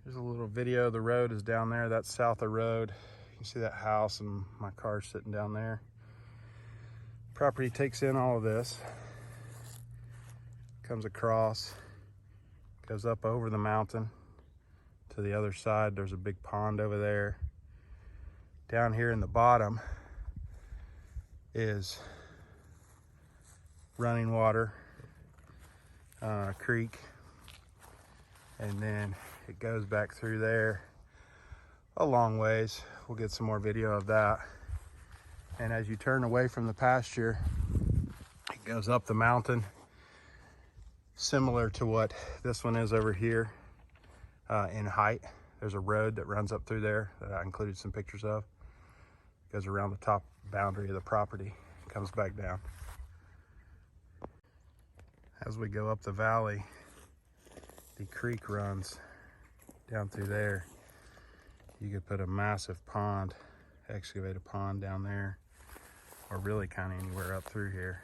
Here's a little video. The road is down there. That's south of road. You can see that house and my car sitting down there. Property takes in all of this, comes across, goes up over the mountain to the other side. There's a big pond over there. Down here in the bottom is running water, creek, and then it goes back through there a long ways. We'll get some more video of that. And as you turn away from the pasture, it goes up the mountain, similar to what this one is over here in height. There's a road that runs up through there that I included some pictures of. Goes around the top boundary of the property, comes back down. As we go up the valley, the creek runs down through there. You could put a massive pond, excavate a pond down there, or really kind of anywhere up through here.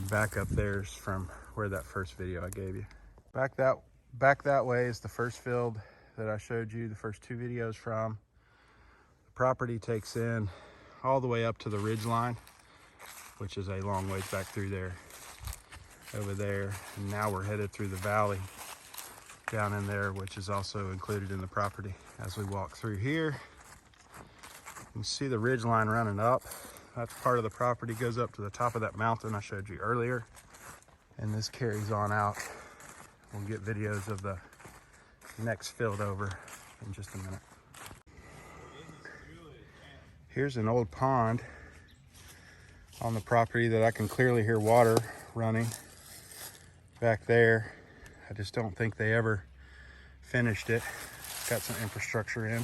Back up there's from where that first video I gave you. Back that way is the first field that I showed you the first two videos from. The property takes in all the way up to the ridge line, which is a long ways back through there, over there. And now we're headed through the valley down in there, which is also included in the property. As we walk through here, you can see the ridge line running up. That's part of the property, goes up to the top of that mountain I showed you earlier. And this carries on out. We'll get videos of the next field over in just a minute. Here's an old pond on the property that I can clearly hear water running back there. I just don't think they ever finished it. Got some infrastructure in.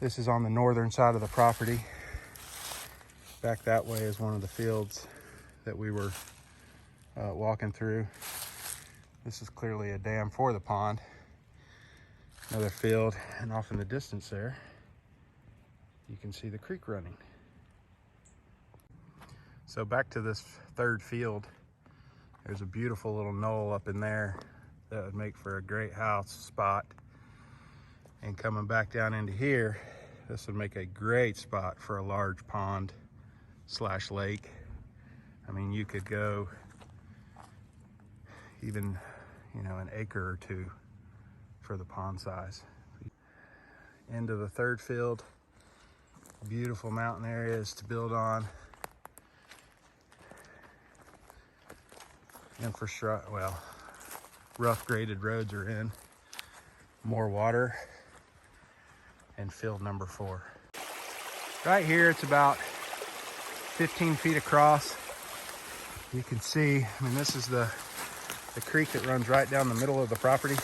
This is on the northern side of the property. Back that way is one of the fields that we were walking through. This is clearly a dam for the pond. Another field, and off in the distance there, you can see the creek running. So back to this third field, there's a beautiful little knoll up in there that would make for a great house spot. And coming back down into here, this would make a great spot for a large pond slash lake. I mean, you could go even, an acre or two for the pond size. End of the third field, beautiful mountain areas to build on. Infrastructure, rough graded roads are in. More water, and field number 4. Right here, it's about 15 feet across. You can see, this is the creek that runs right down the middle of the property.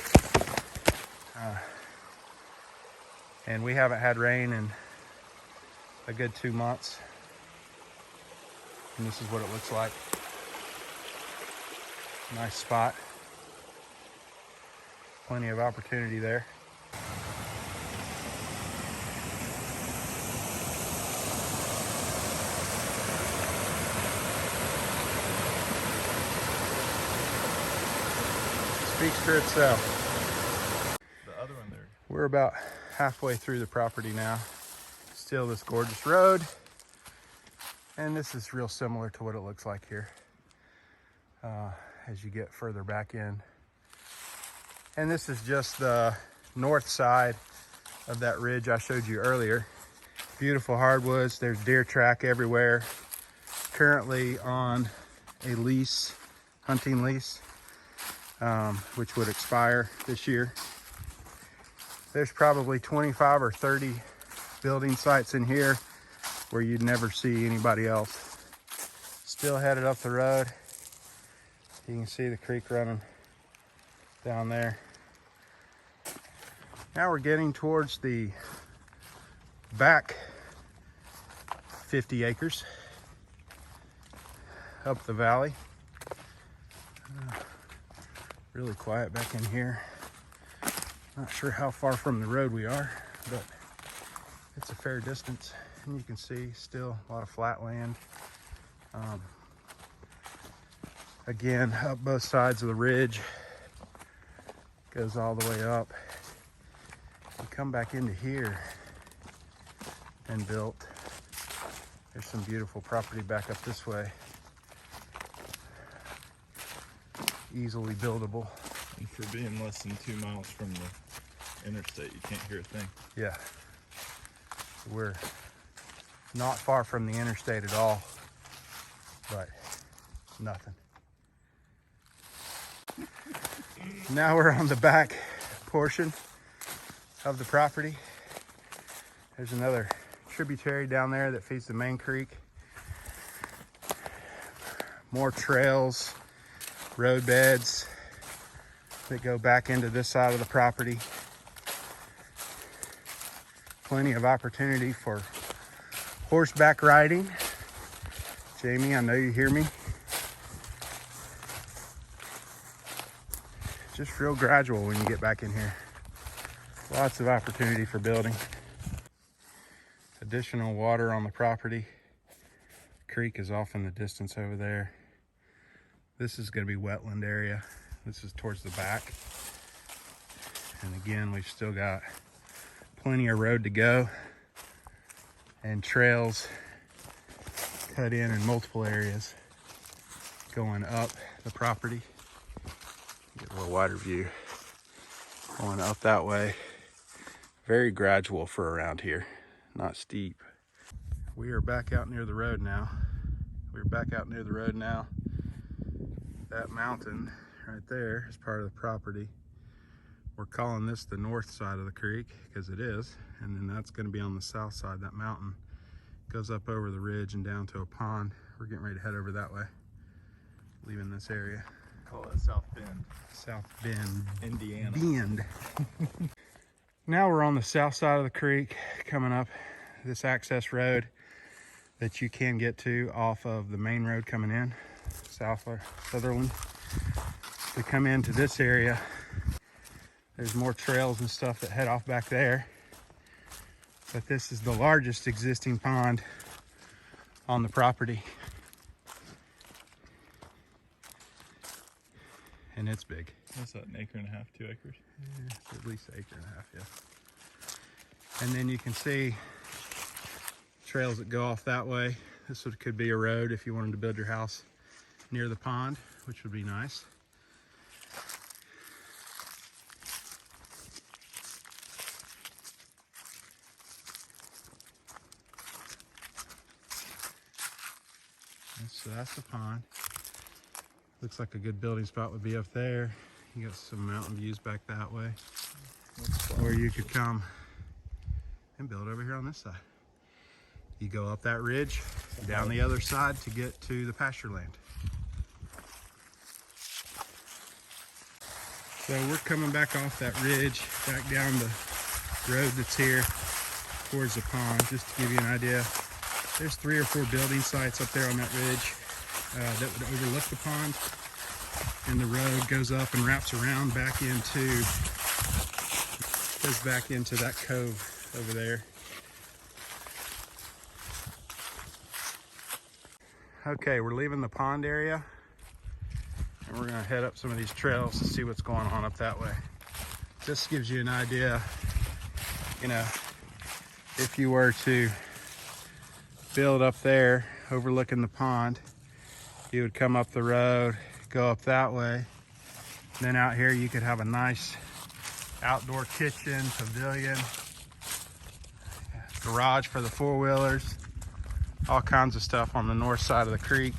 And we haven't had rain in a good 2 months. And this is what it looks like. Nice spot. Plenty of opportunity there. Speaks for itself. The other one there. We're about halfway through the property now. Still this gorgeous road. And this is real similar to what it looks like here as you get further back in. And this is just the north side of that ridge I showed you earlier. Beautiful hardwoods. There's deer track everywhere. Currently on a lease, hunting lease, which would expire this year. There's probably 25 or 30 building sites in here where you'd never see anybody else. Still headed up the road. You can see the creek running down there. Now we're getting towards the back 50 acres up the valley. Really quiet back in here. Not sure how far from the road we are, but it's a fair distance. And you can see still a lot of flat land. Again, up both sides of the ridge. Goes all the way up. We come back into here and built. There's some beautiful property back up this way. Easily buildable. And for being less than 2 miles from the interstate, you can't hear a thing. Yeah. We're not far from the interstate at all, but nothing. Now we're on the back portion of the property. There's another tributary down there that feeds the main creek. More trails, road beds that go back into this side of the property. Plenty of opportunity for horseback riding. Jamie, I know you hear me. Just real gradual when you get back in here. Lots of opportunity for building. Additional water on the property. Creek is off in the distance over there. This is going to be wetland area. This is towards the back. And again, we've still got plenty of road to go and trails cut in multiple areas going up the property. Get a little wider view. Going up that way. Very gradual for around here, not steep. We are back out near the road now. That mountain right there is part of the property. We're calling this the north side of the creek because it is. And then that's going to be on the south side. That mountain goes up over the ridge and down to a pond. We're getting ready to head over that way, leaving this area. Call it South Bend. South Bend, Indiana. Bend. Now we're on the south side of the creek, coming up this access road that you can get to off of the main road coming in, Sutherland. To come into this area, there's more trails and stuff that head off back there. But this is the largest existing pond on the property. And it's big. What's that, an acre and a half, 2 acres? Yeah, it's at least an acre and a half, yeah. And then you can see trails that go off that way. This could be a road if you wanted to build your house near the pond, which would be nice. So that's the pond. Looks like a good building spot would be up there. You got some mountain views back that way. Or you could come and build over here on this side. You go up that ridge, down the other side to get to the pasture land. So we're coming back off that ridge, back down the road that's here towards the pond. Just to give you an idea, there's 3 or 4 building sites up there on that ridge that would overlook the pond. And the road goes up and wraps around back into, goes back into that cove over there. Okay, we're leaving the pond area and we're gonna head up some of these trails to see what's going on up that way. This gives you an idea, you know, if you were to build up there overlooking the pond, you would come up the road, go up that way. Then out here you could have a nice outdoor kitchen, pavilion, garage for the 4-wheelers, all kinds of stuff on the north side of the creek.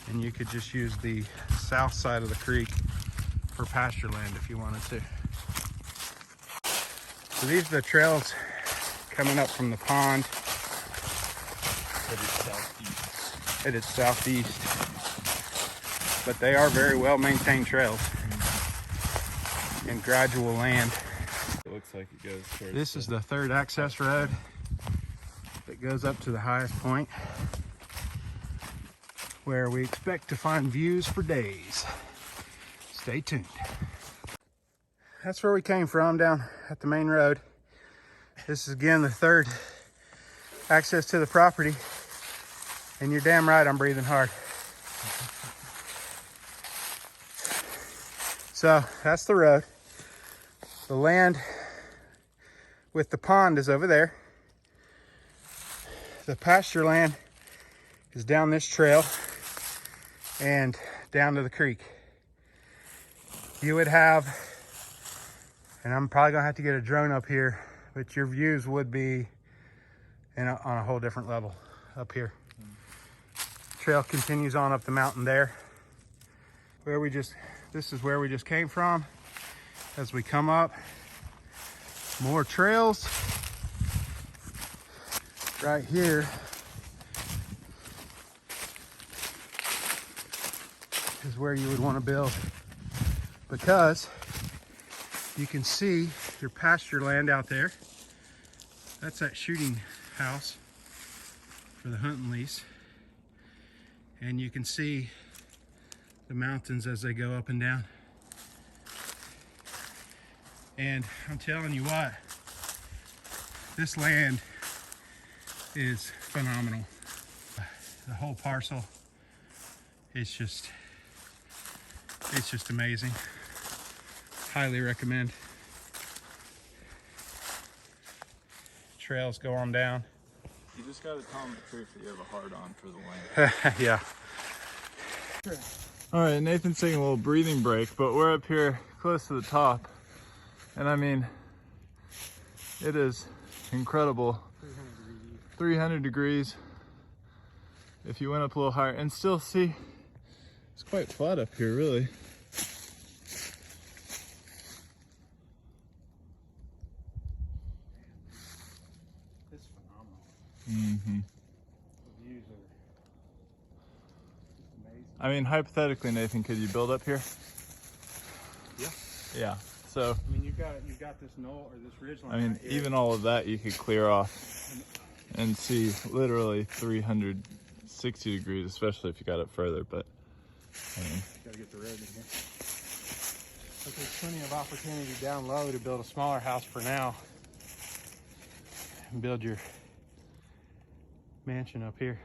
And you could just use the south side of the creek for pasture land if you wanted to. So these are the trails coming up from the pond. It is southeast, but they are very well maintained trails in gradual land. It looks like it goes towards This is the 3rd access road that goes up to the highest point where we expect to find views for days. Stay tuned. That's where we came from, down at the main road. This is again the 3rd access to the property. And you're damn right I'm breathing hard. So that's the road. The land with the pond is over there. The pasture land is down this trail and down to the creek. You would have, and I'm probably gonna have to get a drone up here, but your views would be on a whole different level up here. Trail continues on up the mountain there. This is where we just came from. As we come up, more trails. Right here is where you would want to build, because you can see your pasture land out there. That's that shooting house for the hunting lease. And you can see the mountains as they go up and down. And I'm telling you what, this land is phenomenal. The whole parcel is just amazing. Highly recommend. Trails go on down. You just gotta tell them the truth that you have a hard on for the land. Yeah. All right, Nathan's taking a little breathing break, but we're up here close to the top. And I mean, it is incredible. 300 degrees. If you went up a little higher, and still see, it's quite flat up here, really. It's phenomenal. Mm-hmm. The views are amazing. I mean, hypothetically, Nathan, could you build up here? Yeah. Yeah. So, I mean, you've got this knoll or this ridge line. I mean, right here. even all of that you could clear off and see literally 360 degrees, especially if you got it further. But I mean, Gotta get the road in here. But there's plenty of opportunity down low to build a smaller house for now and build your mansion up here.